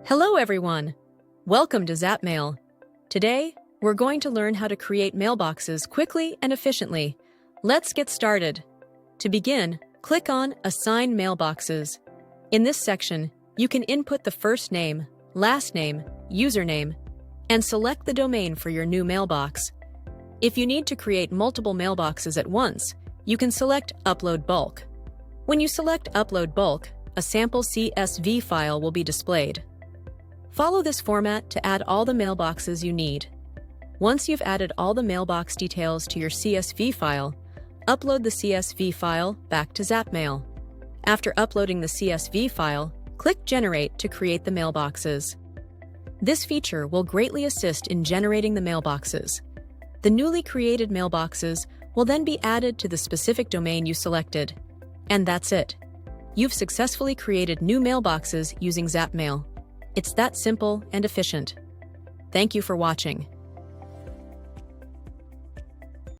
Hello everyone! Welcome to Zapmail. Today, we're going to learn how to create mailboxes quickly and efficiently. Let's get started. To begin, click on Assign Mailboxes. In this section, you can input the first name, last name, username, and select the domain for your new mailbox. If you need to create multiple mailboxes at once, you can select Upload Bulk. When you select Upload Bulk, a sample CSV file will be displayed. Follow this format to add all the mailboxes you need. Once you've added all the mailbox details to your CSV file, upload the CSV file back to Zapmail. After uploading the CSV file, click Generate to create the mailboxes. This feature will greatly assist in generating the mailboxes. The newly created mailboxes will then be added to the specific domain you selected. And that's it. You've successfully created new mailboxes using Zapmail. It's that simple and efficient. Thank you for watching.